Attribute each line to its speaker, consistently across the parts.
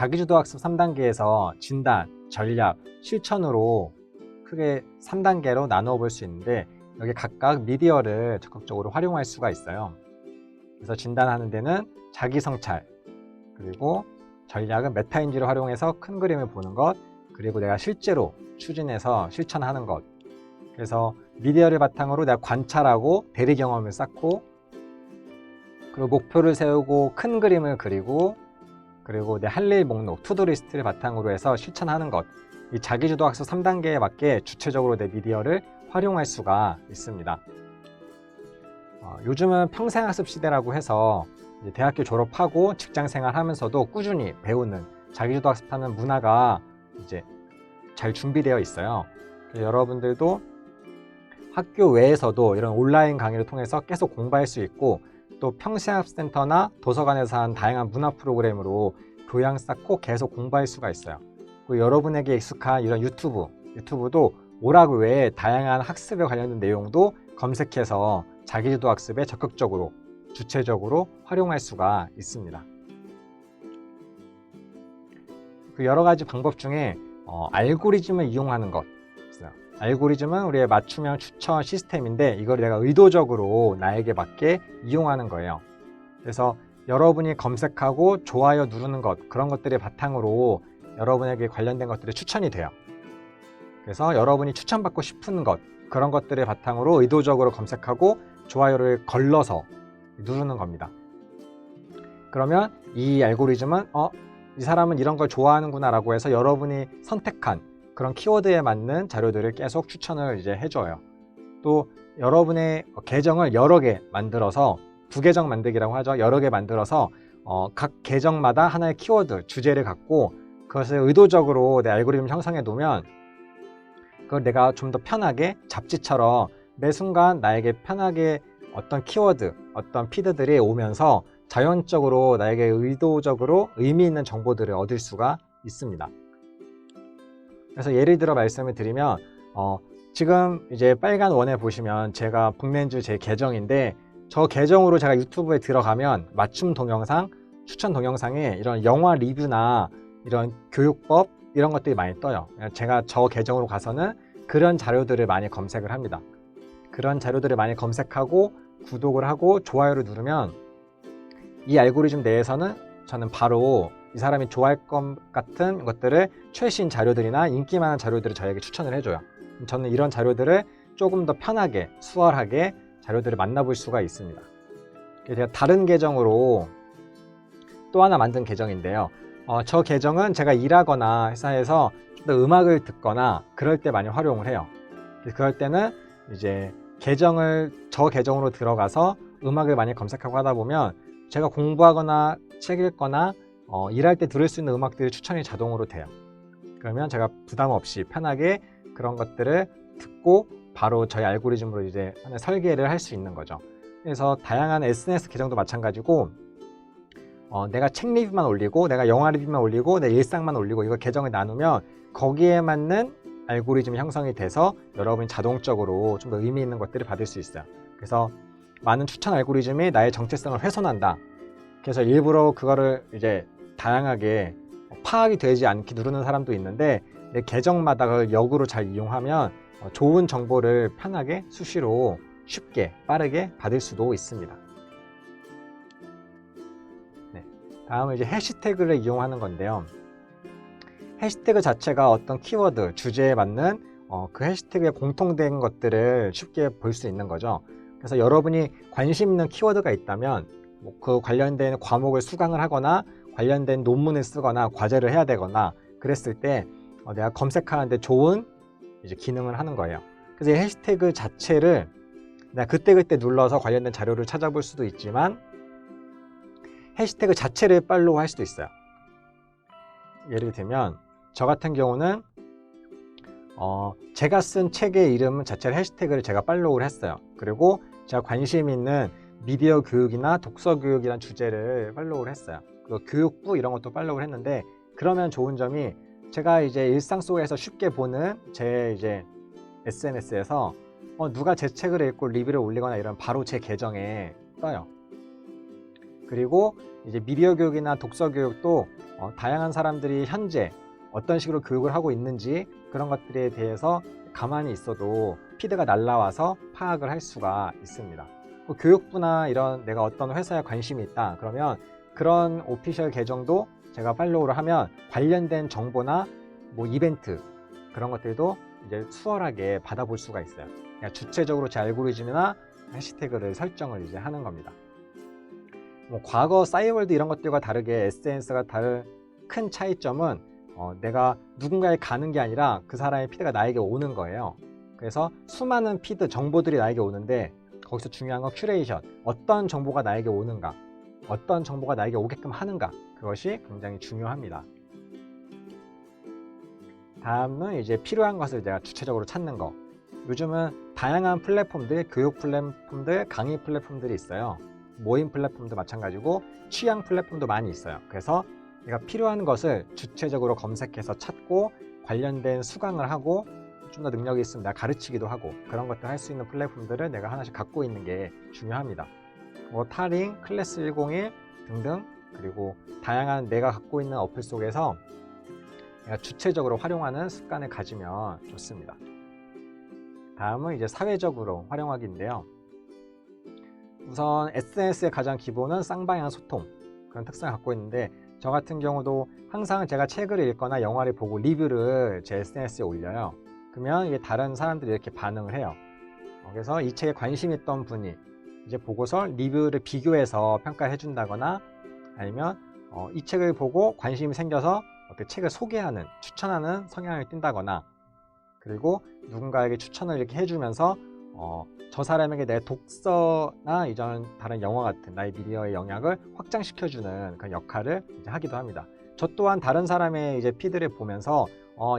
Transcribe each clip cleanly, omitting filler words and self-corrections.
Speaker 1: 자기주도 학습 3단계에서 진단, 전략, 실천으로 크게 3단계로 나누어 볼 수 있는데 여기 각각 미디어를 적극적으로 활용할 수가 있어요. 그래서 진단하는 데는 자기 성찰, 그리고 전략은 메타인지를 활용해서 큰 그림을 보는 것, 그리고 내가 실제로 추진해서 실천하는 것. 그래서 미디어를 바탕으로 내가 관찰하고 대리 경험을 쌓고, 그리고 목표를 세우고 큰 그림을 그리고, 그리고 내 할 일 목록, 투두리스트를 바탕으로 해서 실천하는 것. 이 자기주도 학습 3단계에 맞게 주체적으로 내 미디어를 활용할 수가 있습니다. 요즘은 평생학습 시대라고 해서 이제 대학교 졸업하고 직장생활 하면서도 꾸준히 배우는 자기주도 학습하는 문화가 이제 잘 준비되어 있어요. 여러분들도 학교 외에서도 이런 온라인 강의를 통해서 계속 공부할 수 있고, 또 평생학습센터나 도서관에서 하는 다양한 문화 프로그램으로 교양 쌓고 계속 공부할 수가 있어요. 그리고 여러분에게 익숙한 이런 유튜브도 오락 외에 다양한 학습에 관련된 내용도 검색해서 자기주도 학습에 적극적으로, 주체적으로 활용할 수가 있습니다. 그 여러 가지 방법 중에 알고리즘을 이용하는 것 있어요. 알고리즘은 우리의 맞춤형 추천 시스템인데 이걸 내가 의도적으로 나에게 맞게 이용하는 거예요. 그래서 여러분이 검색하고 좋아요 누르는 것, 그런 것들이 바탕으로 여러분에게 관련된 것들이 추천이 돼요. 그래서 여러분이 추천받고 싶은 것, 그런 것들을 바탕으로 의도적으로 검색하고 좋아요를 걸러서 누르는 겁니다. 그러면 이 알고리즘은 이 사람은 이런 걸 좋아하는구나 라고 해서 여러분이 선택한 그런 키워드에 맞는 자료들을 계속 추천을 이제 해줘요. 또 여러분의 계정을 여러 개 만들어서, 부계정 만들기라고 하죠. 여러 개 만들어서 각 계정마다 하나의 키워드, 주제를 갖고 그것을 의도적으로 내 알고리즘 형성해 놓으면 그걸 내가 좀 더 편하게 잡지처럼 매 순간 나에게 편하게 어떤 키워드, 어떤 피드들이 오면서 자연적으로 나에게 의도적으로 의미 있는 정보들을 얻을 수가 있습니다. 그래서 예를 들어 말씀을 드리면 지금 이제 빨간 원에 보시면 제가 북맨주 제 계정인데, 저 계정으로 제가 유튜브에 들어가면 맞춤 동영상, 추천 동영상에 이런 영화 리뷰나 이런 교육법 이런 것들이 많이 떠요. 제가 저 계정으로 가서는 그런 자료들을 많이 검색을 합니다. 그런 자료들을 많이 검색하고 구독을 하고 좋아요를 누르면 이 알고리즘 내에서는 저는 바로 이 사람이 좋아할 것 같은 것들을, 최신 자료들이나 인기 많은 자료들을 저에게 추천을 해줘요. 저는 이런 자료들을 조금 더 편하게, 수월하게 자료들을 만나볼 수가 있습니다. 제가 다른 계정으로 또 하나 만든 계정인데요. 저 계정은 제가 일하거나 회사에서 좀 더 음악을 듣거나 그럴 때 많이 활용을 해요. 그럴 때는 이제 저 계정으로 들어가서 음악을 많이 검색하고 하다 보면 제가 공부하거나 책 읽거나 일할 때 들을 수 있는 음악들이 추천이 자동으로 돼요. 그러면 제가 부담 없이 편하게 그런 것들을 듣고 바로 저희 알고리즘으로 이제 설계를 할 수 있는 거죠. 그래서 다양한 SNS 계정도 마찬가지고 내가 책 리뷰만 올리고, 내가 영화 리뷰만 올리고, 내 일상만 올리고, 이거 계정을 나누면 거기에 맞는 알고리즘이 형성이 돼서 여러분이 자동적으로 좀 더 의미 있는 것들을 받을 수 있어요. 그래서 많은 추천 알고리즘이 나의 정체성을 훼손한다. 그래서 일부러 그거를 이제 다양하게 파악이 되지 않게 누르는 사람도 있는데, 내 계정마다 그걸 역으로 잘 이용하면 좋은 정보를 편하게, 수시로, 쉽게, 빠르게 받을 수도 있습니다. 네. 다음은 이제 해시태그를 이용하는 건데요. 해시태그 자체가 어떤 키워드, 주제에 맞는 그 해시태그에 공통된 것들을 쉽게 볼 수 있는 거죠. 그래서 여러분이 관심 있는 키워드가 있다면 그 관련된 과목을 수강을 하거나 관련된 논문을 쓰거나 과제를 해야 되거나 그랬을 때 내가 검색하는데 좋은 이제 기능을 하는 거예요. 그래서 이 해시태그 자체를 내가 그때그때 눌러서 관련된 자료를 찾아볼 수도 있지만, 해시태그 자체를 팔로우 할 수도 있어요. 예를 들면 저 같은 경우는 제가 쓴 책의 이름 자체를 해시태그를 제가 팔로우를 했어요. 그리고 제가 관심 있는 미디어 교육이나 독서 교육이라는 주제를 팔로우를 했어요. 그리고 교육부 이런 것도 팔로우를 했는데, 그러면 좋은 점이 제가 이제 일상 속에서 쉽게 보는 제 이제 SNS에서 누가 제 책을 읽고 리뷰를 올리거나 이런 바로 제 계정에 떠요. 그리고 이제 미디어 교육이나 독서 교육도 다양한 사람들이 현재 어떤 식으로 교육을 하고 있는지 그런 것들에 대해서 가만히 있어도 피드가 날라와서 파악을 할 수가 있습니다. 교육부나 이런 내가 어떤 회사에 관심이 있다 그러면 그런 오피셜 계정도 제가 팔로우를 하면 관련된 정보나 뭐 이벤트 그런 것들도 이제 수월하게 받아볼 수가 있어요. 그냥 주체적으로 제 알고리즘이나 해시태그를 설정을 이제 하는 겁니다. 뭐 과거 싸이월드 이런 것들과 다르게 SNS가 다른 큰 차이점은 내가 누군가에 가는 게 아니라 그 사람의 피드가 나에게 오는 거예요. 그래서 수많은 피드 정보들이 나에게 오는데 거기서 중요한 건 큐레이션, 어떤 정보가 나에게 오는가, 어떤 정보가 나에게 오게끔 하는가, 그것이 굉장히 중요합니다. 다음은 이제 필요한 것을 내가 주체적으로 찾는 거. 요즘은 다양한 플랫폼들, 교육 플랫폼들, 강의 플랫폼들이 있어요. 모임 플랫폼도 마찬가지고 취향 플랫폼도 많이 있어요. 그래서 내가 필요한 것을 주체적으로 검색해서 찾고 관련된 수강을 하고 좀 더 능력이 있으면 내가 가르치기도 하고 그런 것들 할 수 있는 플랫폼들을 내가 하나씩 갖고 있는 게 중요합니다. 뭐 타링, 클래스 101 등등, 그리고 다양한 내가 갖고 있는 어플 속에서 내가 주체적으로 활용하는 습관을 가지면 좋습니다. 다음은 이제 사회적으로 활용하기인데요. 우선 SNS의 가장 기본은 쌍방향 소통, 그런 특성을 갖고 있는데 저 같은 경우도 항상 제가 책을 읽거나 영화를 보고 리뷰를 제 SNS에 올려요. 그러면 이게 다른 사람들이 이렇게 반응을 해요. 그래서 이 책에 관심 있던 분이 이제 보고서 리뷰를 비교해서 평가를 해준다거나 아니면 이 책을 보고 관심이 생겨서 어떻게 책을 소개하는, 추천하는 성향을 띈다거나, 그리고 누군가에게 추천을 이렇게 해주면서 저 사람에게 내 독서나 이전 다른 영화 같은 나의 미디어의 영향을 확장시켜주는 그런 역할을 이제 하기도 합니다. 저 또한 다른 사람의 이제 피드를 보면서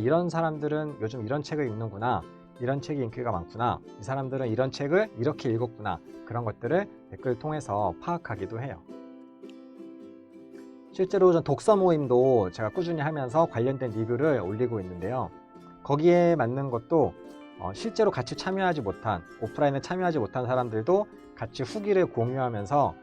Speaker 1: 이런 사람들은 요즘 이런 책을 읽는구나, 이런 책이 인기가 많구나, 이 사람들은 이런 책을 이렇게 읽었구나, 그런 것들을 댓글을 통해서 파악하기도 해요. 실제로 전 독서 모임도 제가 꾸준히 하면서 관련된 리뷰를 올리고 있는데요. 거기에 맞는 것도 실제로 같이 참여하지 못한, 오프라인에 참여하지 못한 사람들도 같이 후기를 공유하면서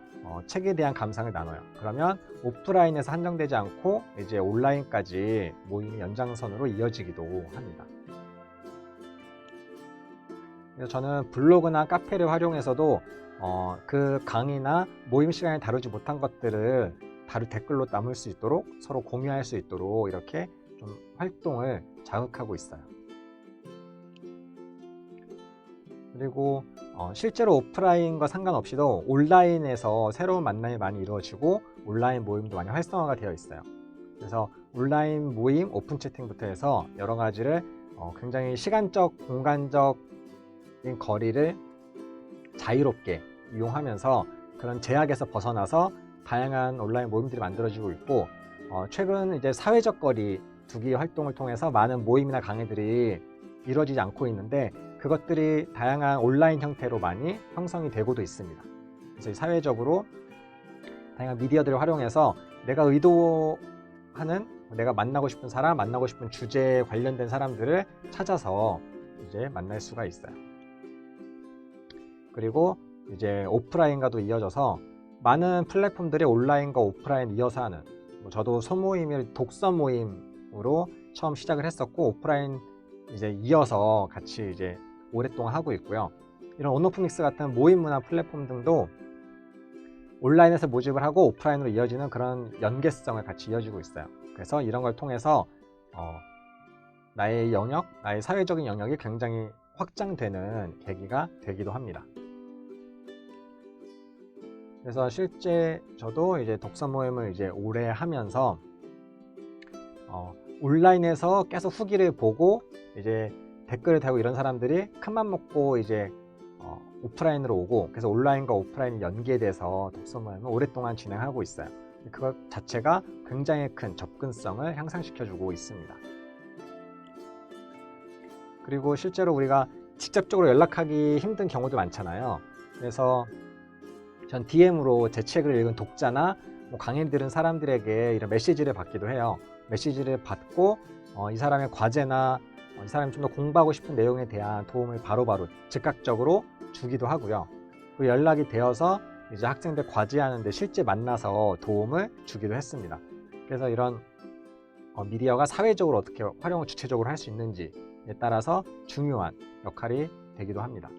Speaker 1: 책에 대한 감상을 나눠요. 그러면 오프라인에서 한정되지 않고 이제 온라인까지 모임이 연장선으로 이어지기도 합니다. 그래서 저는 블로그나 카페를 활용해서도 그 강의나 모임 시간에 다루지 못한 것들을 댓글로 남을 수 있도록, 서로 공유할 수 있도록 이렇게 좀 활동을 자극하고 있어요. 그리고 실제로 오프라인과 상관없이도 온라인에서 새로운 만남이 많이 이루어지고 온라인 모임도 많이 활성화가 되어 있어요. 그래서 온라인 모임, 오픈 채팅부터 해서 여러 가지를 굉장히 시간적, 공간적인 거리를 자유롭게 이용하면서 그런 제약에서 벗어나서 다양한 온라인 모임들이 만들어지고 있고, 최근 이제 사회적 거리 두기 활동을 통해서 많은 모임이나 강의들이 이루어지지 않고 있는데 그것들이 다양한 온라인 형태로 많이 형성이 되고도 있습니다. 그래서 사회적으로 다양한 미디어들을 활용해서 내가 의도하는, 내가 만나고 싶은 사람, 만나고 싶은 주제에 관련된 사람들을 찾아서 이제 만날 수가 있어요. 그리고 이제 오프라인과도 이어져서 많은 플랫폼들이 온라인과 오프라인 이어서 하는, 저도 소모임을 독서 모임으로 처음 시작을 했었고 오프라인 이제 이어서 같이 이제 오랫동안 하고 있고요. 이런 온오프믹스 같은 모임 문화 플랫폼 등도 온라인에서 모집을 하고 오프라인으로 이어지는 그런 연계성을 같이 이어지고 있어요. 그래서 이런 걸 통해서 나의 영역, 나의 사회적인 영역이 굉장히 확장되는 계기가 되기도 합니다. 그래서 실제 저도 이제 독서 모임을 이제 오래 하면서 온라인에서 계속 후기를 보고 이제 댓글을 달고 이런 사람들이 큰맘 먹고 이제 오프라인으로 오고, 그래서 온라인과 오프라인이 연계돼서 독서 모임을 오랫동안 진행하고 있어요. 그것 자체가 굉장히 큰 접근성을 향상시켜주고 있습니다. 그리고 실제로 우리가 직접적으로 연락하기 힘든 경우도 많잖아요. 그래서 전 DM으로 제 책을 읽은 독자나 강의 들은 사람들에게 이런 메시지를 받기도 해요. 메시지를 받고 이 사람의 과제나 이 사람이 좀 더 공부하고 싶은 내용에 대한 도움을 바로바로 즉각적으로 주기도 하고요. 그 연락이 되어서 이제 학생들 과제하는데 실제 만나서 도움을 주기도 했습니다. 그래서 이런 미디어가 사회적으로 어떻게 활용을 주체적으로 할 수 있는지에 따라서 중요한 역할이 되기도 합니다.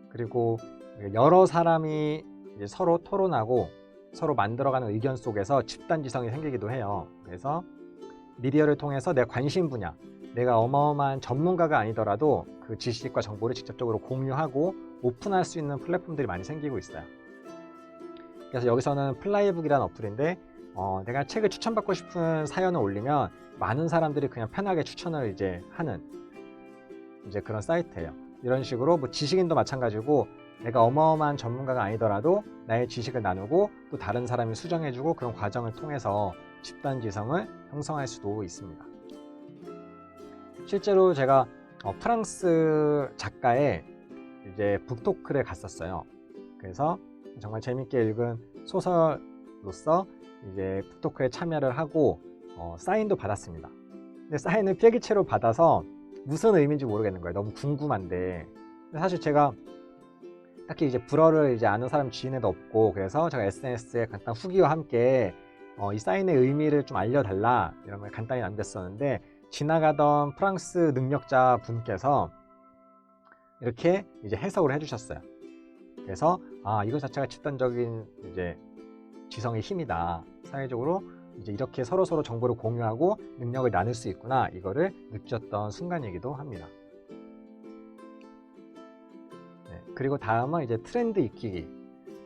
Speaker 1: 그리고 여러 사람이 이제 서로 토론하고 서로 만들어가는 의견 속에서 집단지성이 생기기도 해요. 그래서 미디어를 통해서 내 관심 분야, 내가 어마어마한 전문가가 아니더라도 그 지식과 정보를 직접적으로 공유하고 오픈할 수 있는 플랫폼들이 많이 생기고 있어요. 그래서 여기서는 플라이북이라는 어플인데 내가 책을 추천받고 싶은 사연을 올리면 많은 사람들이 그냥 편하게 추천을 이제 하는 이제 그런 사이트예요. 이런 식으로 뭐 지식인도 마찬가지고 내가 어마어마한 전문가가 아니더라도 나의 지식을 나누고 또 다른 사람이 수정해주고 그런 과정을 통해서 집단지성을 형성할 수도 있습니다. 실제로 제가 프랑스 작가의 이제 북토크를 갔었어요. 그래서 정말 재밌게 읽은 소설로서 이제 북토크에 참여를 하고 사인도 받았습니다. 근데 사인을 필기체로 받아서 무슨 의미인지 모르겠는 거예요. 너무 궁금한데. 근데 사실 제가 딱히 이제 불어를 이제 아는 사람 지인에도 없고, 그래서 제가 SNS에 간단한 후기와 함께 이 사인의 의미를 좀 알려달라 이런 걸 간단히 남겼었는데, 지나가던 프랑스 능력자 분께서 이렇게 이제 해석을 해주셨어요. 그래서 이거 자체가 집단적인 이제 지성의 힘이다. 사회적으로 이제 이렇게 서로서로 정보를 공유하고 능력을 나눌 수 있구나. 이거를 느꼈던 순간이기도 합니다. 네, 그리고 다음은 이제 트렌드 익히기.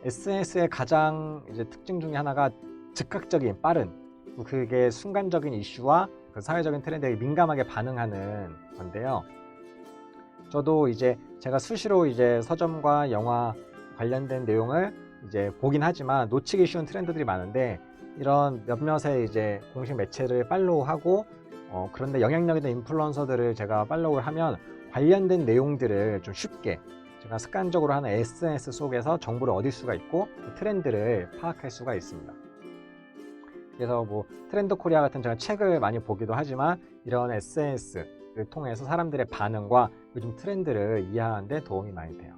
Speaker 1: SNS의 가장 이제 특징 중에 하나가 즉각적인 빠른, 그게 순간적인 이슈와 그 사회적인 트렌드에 민감하게 반응하는 건데요. 저도 이제 제가 수시로 이제 서점과 영화 관련된 내용을 이제 보긴 하지만 놓치기 쉬운 트렌드들이 많은데, 이런 몇몇의 이제 공식 매체를 팔로우하고 그런데 영향력 있는 인플루언서들을 제가 팔로우를 하면 관련된 내용들을 좀 쉽게 제가 습관적으로 하는 SNS 속에서 정보를 얻을 수가 있고 트렌드를 파악할 수가 있습니다. 그래서 뭐 트렌드 코리아 같은 제가 책을 많이 보기도 하지만 이런 SNS를 통해서 사람들의 반응과 요즘 트렌드를 이해하는 데 도움이 많이 돼요.